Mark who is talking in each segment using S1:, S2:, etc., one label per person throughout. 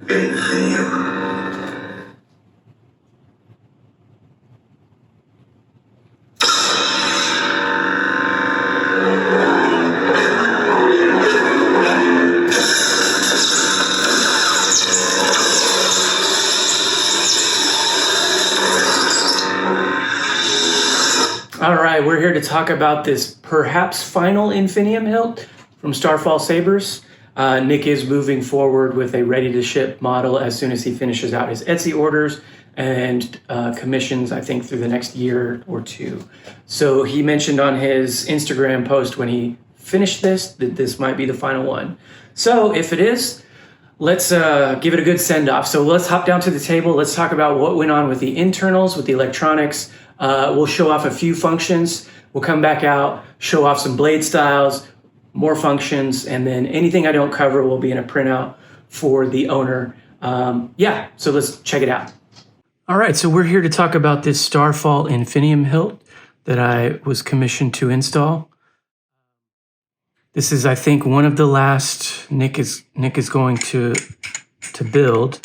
S1: Infinium.
S2: All right, we're here to talk about this perhaps final Infinium hilt from Starfall Sabers. Nick is moving forward with a ready-to-ship model as soon as he finishes out his Etsy orders and commissions, I think, through the next year or two. So he mentioned on his Instagram post when he finished this that this might be the final one. So if it is, let's give it a good send-off. So let's hop down to the table. Let's talk about what went on with the internals, with the electronics. We'll show off a few functions. We'll come back out, show off some blade styles, more functions, and then anything I don't cover will be in a printout for the owner. So let's check it out. All right, so we're here to talk about this Starfall Infinium hilt that I was commissioned to install. This is, I think, one of the last Nick is going to build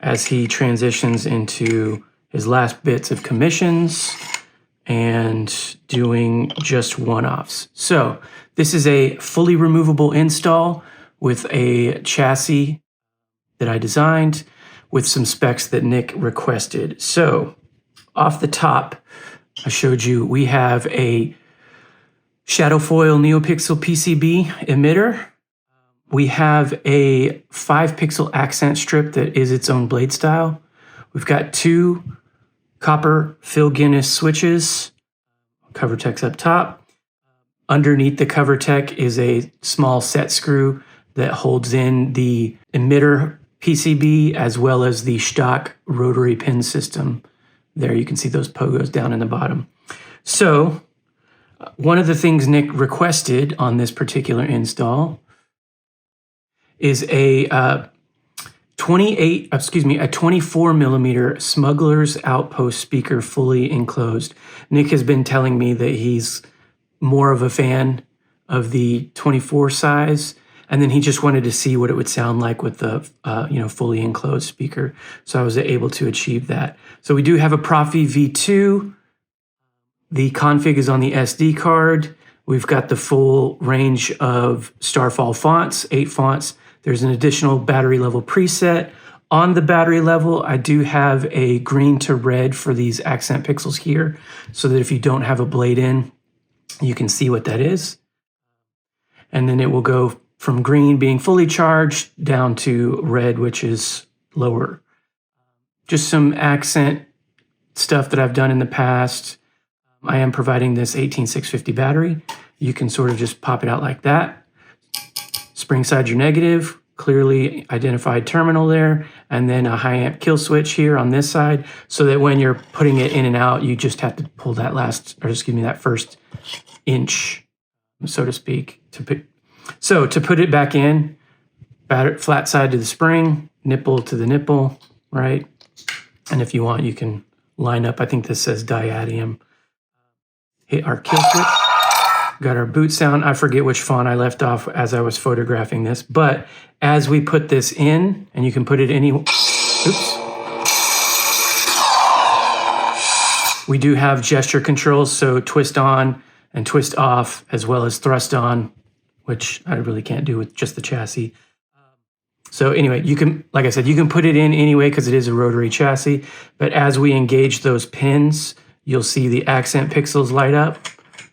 S2: as he transitions into his last bits of commissions and doing just one-offs. So this is a fully removable install with a chassis that I designed with some specs that Nick requested. So off the top, I showed you we have a Shadowfoil Neopixel PCB emitter. We have a 5-pixel accent strip that is its own blade style. We've got 2 copper Phil Guinness switches, cover tech's up top. Underneath the cover tech is a small set screw that holds in the emitter PCB as well as the Shtok Rotary pin system. There you can see those pogos down in the bottom. So one of the things Nick requested on this particular install is a 24 millimeter Smugglers Outpost speaker fully enclosed. Nick has been telling me that he's more of a fan of the 24 size, and then he just wanted to see what it would sound like with the fully enclosed speaker. So I was able to achieve that. So we do have a Proffie V2. The config is on the SD card. We've got the full range of Starfall fonts, 8 fonts. There's an additional battery level preset. On the battery level, I do have a green to red for these accent pixels here, so that if you don't have a blade in, you can see what that is. And then it will go from green being fully charged down to red, which is lower. Just some accent stuff that I've done in the past. I am providing this 18650 battery. You can sort of just pop it out like that. Spring side your negative, clearly identified terminal there, and then a high amp kill switch here on this side, so that when you're putting it in and out, you just have to pull that that first inch, so to speak. To put it back in, flat side to the spring, nipple to the nipple, right? And if you want, you can line up, I think this says diadium. Hit our kill switch. Got our boot sound. I forget which font I left off as I was photographing this, but as we put this in, and you can put it we do have gesture controls, so twist on and twist off, as well as thrust on, which I really can't do with just the chassis. So anyway, you can, like I said, you can put it in anyway because it is a rotary chassis, but as we engage those pins, you'll see the accent pixels light up.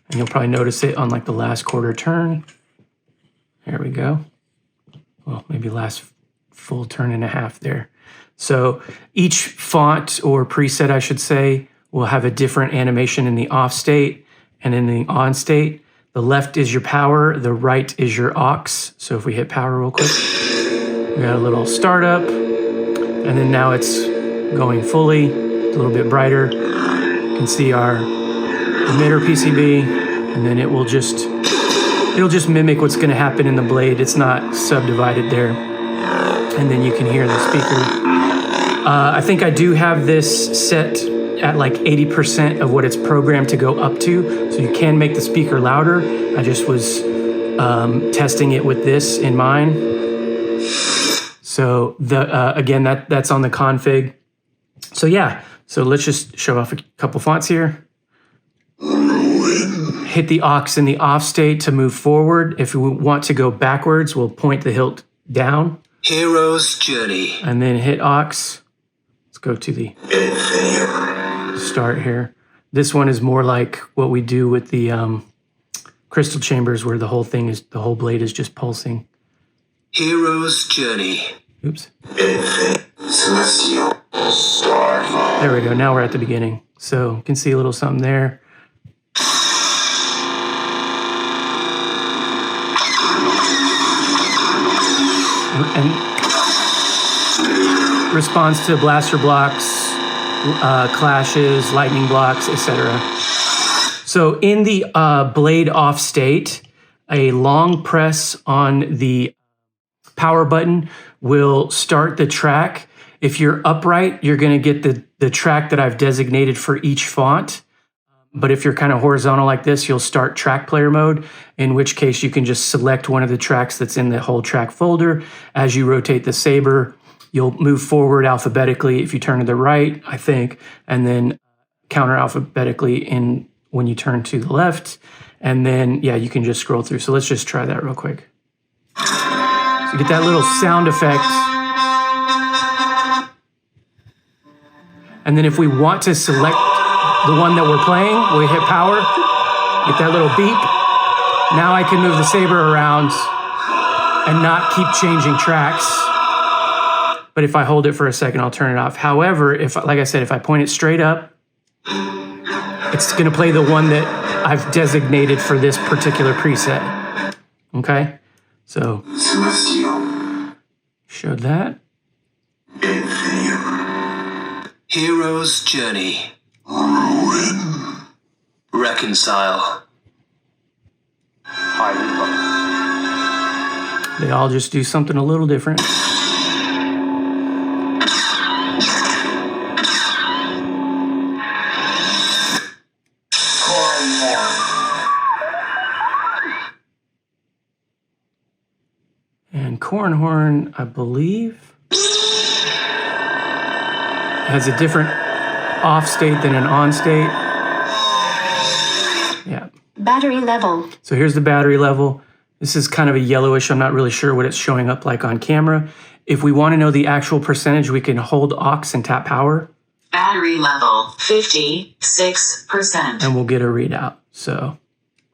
S2: And you'll probably notice it on like the last quarter turn. There we go. Well, maybe last full turn and a half there. So each font or preset, I should say, will have a different animation in the off state and in the on state. The left is your power, the right is your aux. So if we hit power real quick, we got a little startup, and then now it's going fully, a little bit brighter. You can see our emitter PCB, and then it'll just mimic what's going to happen in the blade. It's not subdivided there. And then you can hear the speaker. I think I do have this set at like 80% of what it's programmed to go up to, so you can make the speaker louder. I just was testing it with this in mind. So again, that's on the config. So yeah, so let's just show off a couple fonts here. Hit the aux in the off state to move forward. If we want to go backwards, we'll point the hilt down.
S1: Hero's Journey.
S2: And then hit aux. Let's go to the start here. This one is more like what we do with the crystal chambers, where the whole blade is just pulsing.
S1: Hero's Journey.
S2: Oops.
S1: Celestial. Starfall.
S2: There we go. Now we're at the beginning. So you can see a little something there. And responds to blaster blocks, clashes, lightning blocks, etc. So in the blade off state, a long press on the power button will start the track. If you're upright, you're going to get the track that I've designated for each font. But if you're kind of horizontal like this, you'll start track player mode, in which case you can just select one of the tracks that's in the whole track folder. As you rotate the saber, you'll move forward alphabetically if you turn to the right, I think, and then counter alphabetically when you turn to the left. And then, yeah, you can just scroll through. So let's just try that real quick. So you get that little sound effect. And then if we want to select the one that we're playing, we hit power, get that little beep. Now I can move the saber around and not keep changing tracks. But if I hold it for a second, I'll turn it off. However, like I said, if I point it straight up, it's going to play the one that I've designated for this particular preset. Okay? So, showed that.
S1: Hero's Journey. Ruin. Reconcile.
S2: They all just do something a little different. And Cornhorn, I believe, has a different off state than an on state. Yeah.
S3: Battery level.
S2: So here's the battery level. This is kind of a yellowish. I'm not really sure what it's showing up like on camera. If we want to know the actual percentage, we can hold aux and tap power.
S3: Battery level 56%.
S2: And we'll get a readout. So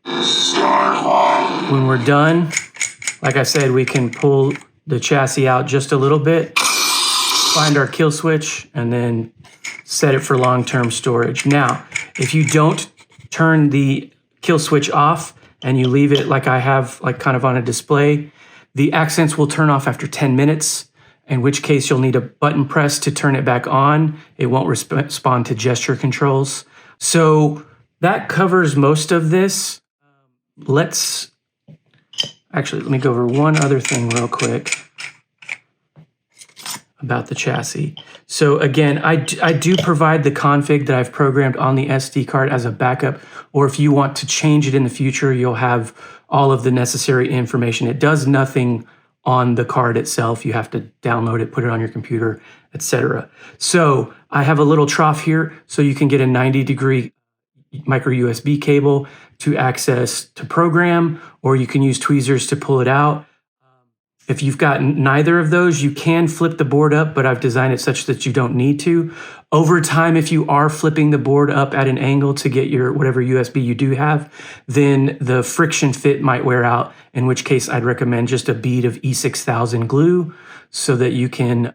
S2: when we're done, like I said, we can pull the chassis out just a little bit, find our kill switch, and then set it for long-term storage. Now, if you don't turn the kill switch off and you leave it like I have, like kind of on a display, the accents will turn off after 10 minutes, in which case you'll need a button press to turn it back on. It won't respond to gesture controls. So that covers most of this. Let me go over one other thing real quick about the chassis. So again, I do provide the config that I've programmed on the SD card as a backup, or if you want to change it in the future, you'll have all of the necessary information. It does nothing on the card itself. You have to download it, put it on your computer, etc. So I have a little trough here, so you can get a 90-degree micro USB cable to access to program, or you can use tweezers to pull it out. If you've got neither of those, you can flip the board up, but I've designed it such that you don't need to. Over time, if you are flipping the board up at an angle to get your whatever USB you do have, then the friction fit might wear out, in which case I'd recommend just a bead of E6000 glue so that you can,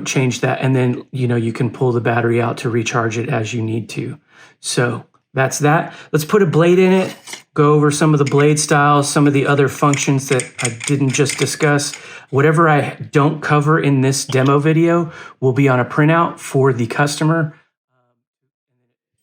S2: change that. And then, you can pull the battery out to recharge it as you need to. So that's that. Let's put a blade in it, go over some of the blade styles, some of the other functions that I didn't just discuss. Whatever I don't cover in this demo video will be on a printout for the customer.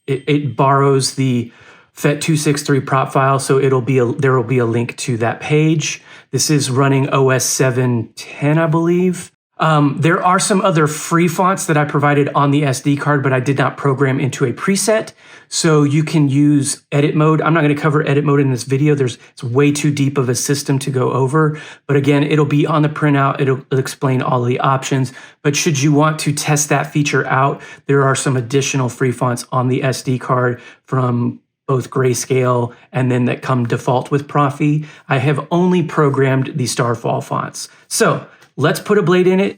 S2: It borrows the FET263 prop file, so there will be a link to that page. This is running OS 7.10, I believe. There are some other free fonts that I provided on the SD card, but I did not program into a preset. So you can use edit mode. I'm not going to cover edit mode in this video. It's way too deep of a system to go over. But again, it'll be on the printout. It'll explain all the options. But should you want to test that feature out, there are some additional free fonts on the SD card from both Grayscale and then that come default with Proffie. I have only programmed the Starfall fonts. So let's put a blade in it.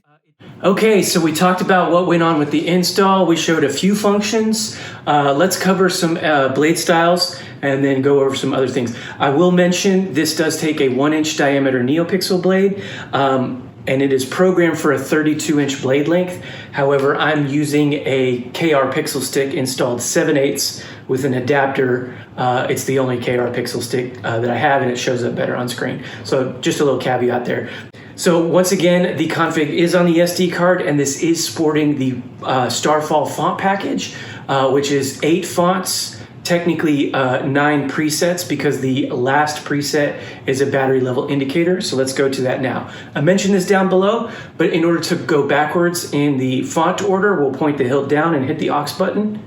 S2: Okay, so we talked about what went on with the install. We showed a few functions. Let's cover some blade styles and then go over some other things. I will mention this does take a 1-inch diameter Neopixel blade, and it is programmed for a 32-inch blade length. However, I'm using a KR pixel stick installed 7/8 with an adapter. It's the only KR pixel stick that I have, and it shows up better on screen. So just a little caveat there. So once again, the config is on the SD card, and this is sporting the Starfall font package, which is 8 fonts, technically 9 presets, because the last preset is a battery level indicator. So let's go to that now. I mentioned this down below, but in order to go backwards in the font order, we'll point the hilt down and hit the aux button.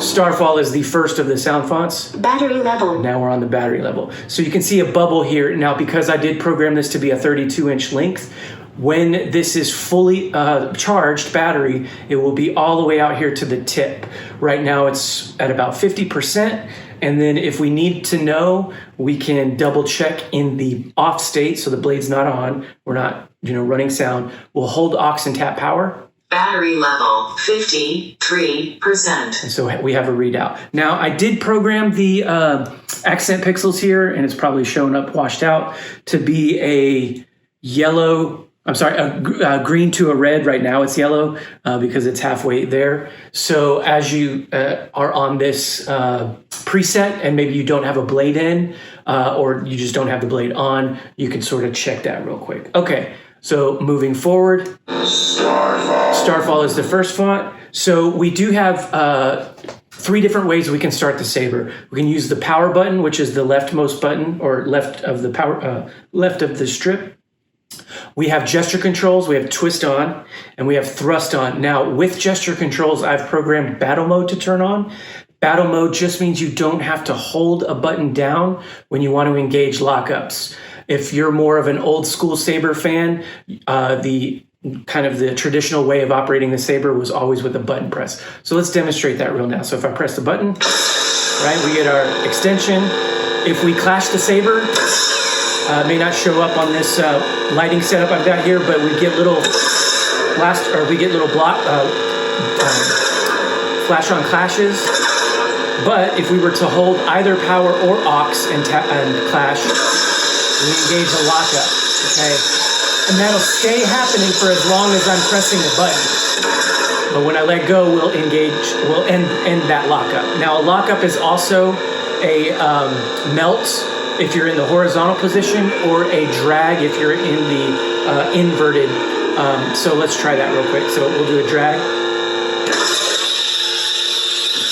S2: Starfall is the first of the sound fonts.
S3: Battery level.
S2: Now we're on the battery level. So you can see a bubble here. Now, because I did program this to be a 32-inch length, when this is fully charged battery, it will be all the way out here to the tip. Right now it's at about 50%. And then if we need to know, we can double check in the off state. So the blade's not on, we're not running sound. We'll hold aux and tap power.
S3: Battery level 53%.
S2: And so we have a readout. Now I did program the accent pixels here, and it's probably shown up washed out to be a yellow. I'm sorry, a green to a red. Right now it's yellow because it's halfway there. So as you are on this preset and maybe you don't have a blade in or you just don't have the blade on, you can sort of check that real quick. Okay, so moving forward. Starfall is the first font. So we do have 3 different ways we can start the saber. We can use the power button, which is the leftmost button or left of the power, left of the strip. We have gesture controls, we have twist on, and we have thrust on. Now, with gesture controls, I've programmed battle mode to turn on. Battle mode just means you don't have to hold a button down when you want to engage lockups. If you're more of an old school saber fan, the traditional way of operating the saber was always with a button press. So let's demonstrate that real now. So if I press the button, right, we get our extension. If we clash the saber, it may not show up on this lighting setup I've got here, but we get little flash on clashes. But if we were to hold either power or aux and clash, we engage a lockup, okay? And that'll stay happening for as long as I'm pressing the button. But when I let go, we'll end that lockup. Now, a lockup is also a melt if you're in the horizontal position, or a drag if you're in the inverted. So let's try that real quick. So we'll do a drag.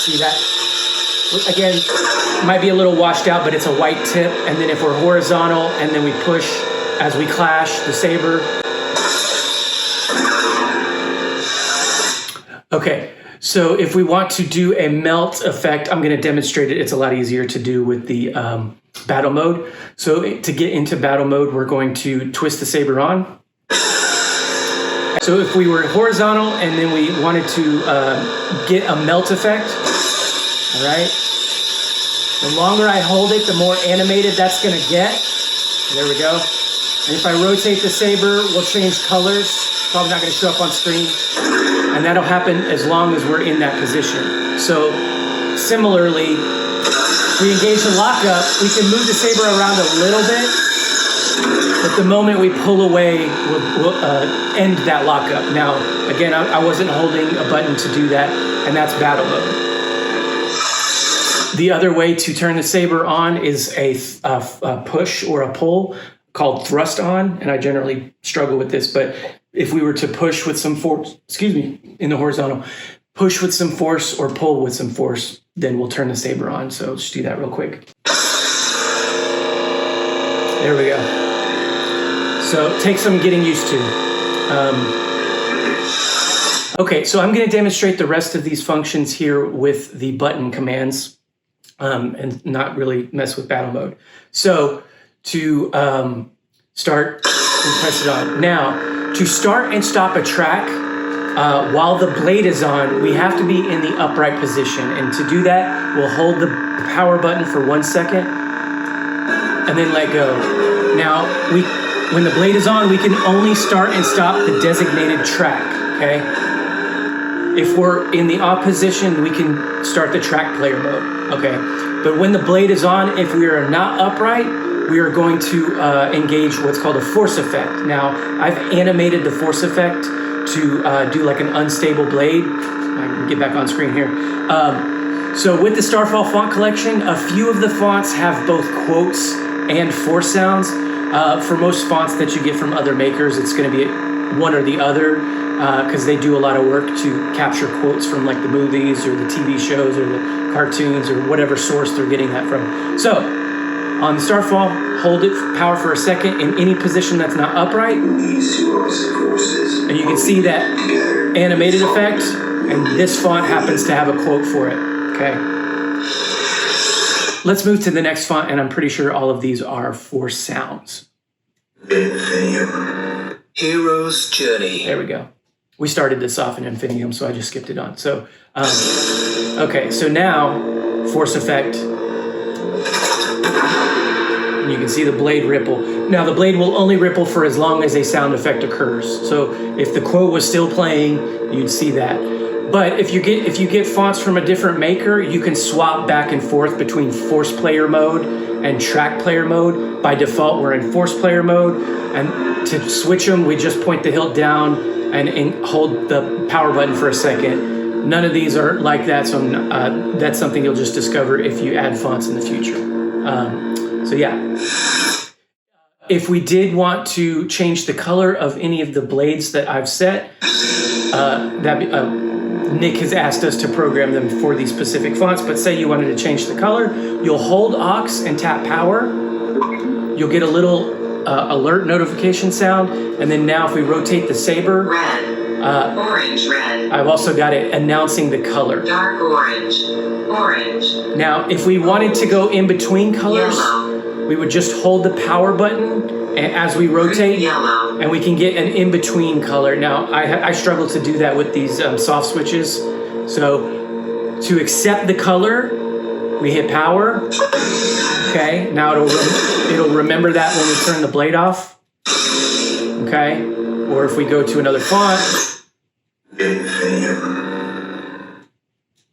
S2: See that? Again, might be a little washed out, but it's a white tip. And then if we're horizontal and then we push as we clash the saber. Okay, so if we want to do a melt effect, I'm going to demonstrate it. It's a lot easier to do with the battle mode. So to get into battle mode, we're going to twist the saber on. So if we were horizontal and then we wanted to get a melt effect, all right, the longer I hold it, the more animated that's going to get. There we go. And if I rotate the saber, we'll change colors. Probably not going to show up on screen. And that'll happen as long as we're in that position. So similarly, if we engage the lockup, we can move the saber around a little bit. But the moment we pull away, we'll end that lockup. Now, again, I wasn't holding a button to do that, and that's battle mode. The other way to turn the saber on is a push or a pull called thrust on, and I generally struggle with this, but if we were to push with some force, in the horizontal, push with some force or pull with some force, then we'll turn the saber on. So let's do that real quick. There we go. So it takes some getting used to. Okay, so I'm going to demonstrate the rest of these functions here with the button commands and not really mess with battle mode. So to start, and press it on. Now, to start and stop a track, while the blade is on, we have to be in the upright position. And to do that, we'll hold the power button for 1 second and then let go. Now, when the blade is on, we can only start and stop the designated track, okay? If we're in the off position, we can start the track player mode, okay? But when the blade is on, if we are not upright, we are going to engage what's called a force effect. Now, I've animated the force effect to do like an unstable blade. I can get back on screen here. So with the Starfall font collection, a few of the fonts have both quotes and force sounds. For most fonts that you get from other makers, it's going to be one or the other, because they do a lot of work to capture quotes from like the movies or the TV shows or the cartoons or whatever source they're getting that from. So on the Starfall, hold it power for a second in any position that's not upright, and you can see that animated effect, and this font happens to have a quote for it. Okay, let's move to the next font, and I'm pretty sure all of these are force sounds.
S1: Infinium. Hero's Journey.
S2: There we go. We started this off in Infinium, so I just skipped it on. So, okay, so now, force effect. And you can see the blade ripple. Now, the blade will only ripple for as long as a sound effect occurs. So, if the quote was still playing, you'd see that. But if you get fonts from a different maker, you can swap back and forth between force player mode and track player mode. By default, we're in force player mode, and to switch them, we just point the hilt down and hold the power button for a second. None of these are like that, so that's something you'll just discover if you add fonts in the future. So yeah. If we did want to change the color of any of the blades that I've set, Nick has asked us to program them for these specific fonts, but say you wanted to change the color, you'll hold Aux and tap power. You'll get a little alert notification sound, and then now if we rotate the saber,
S3: Red. Orange, red.
S2: I've also got it announcing the color.
S3: Dark orange. Orange.
S2: Now, if we wanted to go in between colors,
S3: Yellow.
S2: we would just hold the power button as we rotate,
S3: Yellow.
S2: and we can get an in-between color. Now, I struggle to do that with these soft switches. So, to accept the color, we hit power. Okay, now it'll remember that when we turn the blade off. Okay, or if we go to another font.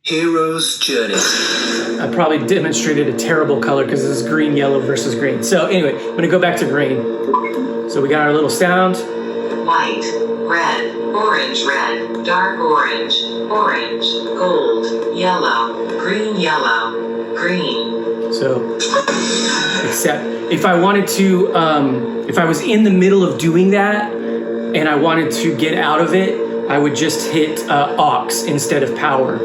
S1: Hero's Journey.
S2: I probably demonstrated a terrible color because this is green, yellow versus green. So anyway, I'm gonna go back to green. So we got our little sound.
S3: White. Red. Orange, red. Dark orange. Orange. Gold. Yellow. Green, yellow. Green.
S2: So, except if I wanted to, if I was in the middle of doing that and I wanted to get out of it, I would just hit Aux instead of power.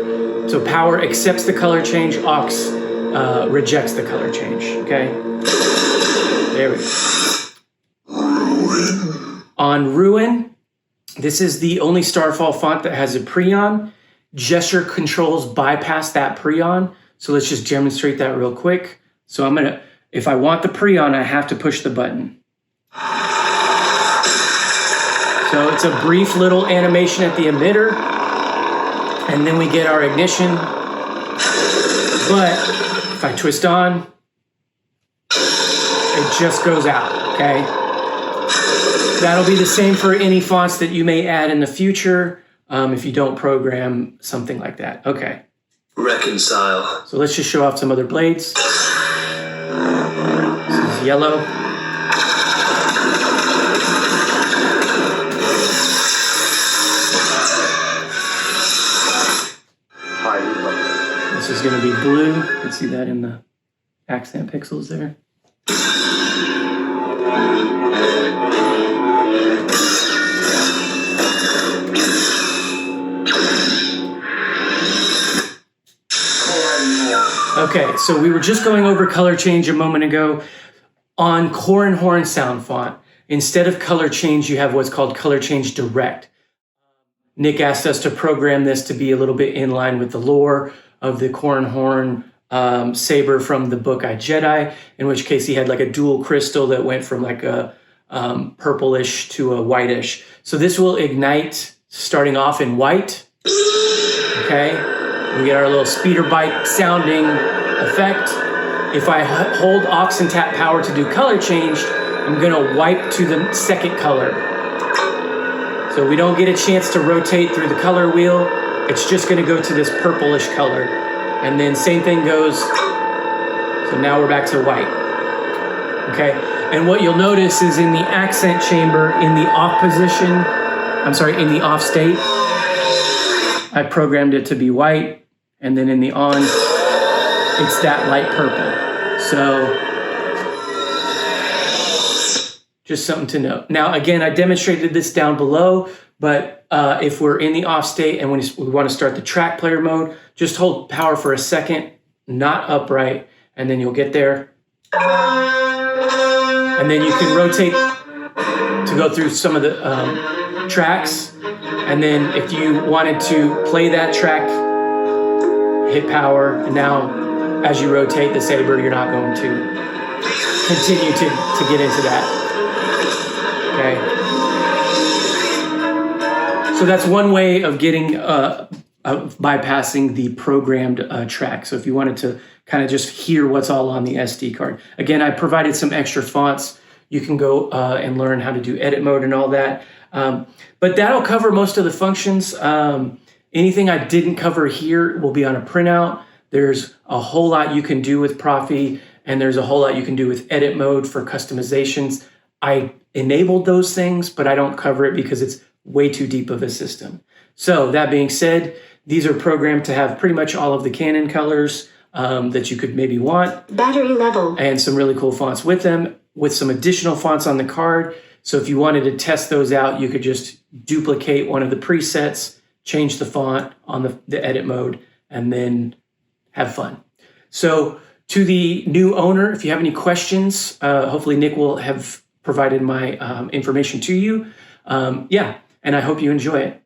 S2: So power accepts the color change, Aux rejects the color change, okay? There we go. On Ruin, this is the only Starfall font that has a Preon. Gesture controls bypass that Preon. So let's just demonstrate that real quick. So I'm gonna, if I want the Preon, I have to push the button. So it's a brief little animation at the emitter, and then we get our ignition. But if I twist on, it just goes out, okay? That'll be the same for any fonts that you may add in the future if you don't program something like that. Okay.
S1: Reconcile.
S2: So let's just show off some other blades. This is yellow. This is going to be blue. You can see that in the accent pixels there. Okay, so we were just going over color change a moment ago on Core and Horn sound font. instead of color change, you have what's called color change direct. Nick asked us to program this to be a little bit in line with the lore of the Cornhorn saber from the book I Jedi, in which case he had like a dual crystal that went from like a purplish to a whitish. So this will ignite starting off in white. Okay, we get our little speeder bike sounding effect. If I hold aux and tap power to do color change, I'm gonna wipe to the second color. So we don't get a chance to rotate through the color wheel. It's just gonna go to this purplish color. And then same thing goes, so now we're back to white. Okay, and what you'll notice is in the accent chamber, in the off position, in the off state, I programmed it to be white, and then in the on, it's that light purple. So, just something to note. Now, again, I demonstrated this down below, but if we're in the off state and we want to start the track player mode, just hold power for a second, not upright, and then you'll get there. And then you can rotate to go through some of the tracks. And then if you wanted to play that track, hit power. And now as you rotate the saber, you're not going to continue to get into that. Okay. So that's one way of getting bypassing the programmed track. So if you wanted to kind of just hear what's all on the SD card. Again, I provided some extra fonts. You can go and learn how to do edit mode and all that. But that'll cover most of the functions. Anything I didn't cover here will be on a printout. There's a whole lot you can do with Proffie, and there's a whole lot you can do with edit mode for customizations. I enabled those things, but I don't cover it because it's way too deep of a system. So that being said, these are programmed to have pretty much all of the Canon colors that you could maybe want.
S4: Battery level.
S2: And some really cool fonts with them, with some additional fonts on the card. So if you wanted to test those out, you could just duplicate one of the presets, change the font on the edit mode, and then have fun. So to the new owner, if you have any questions, hopefully Nick will have provided my information to you. And I hope you enjoy it.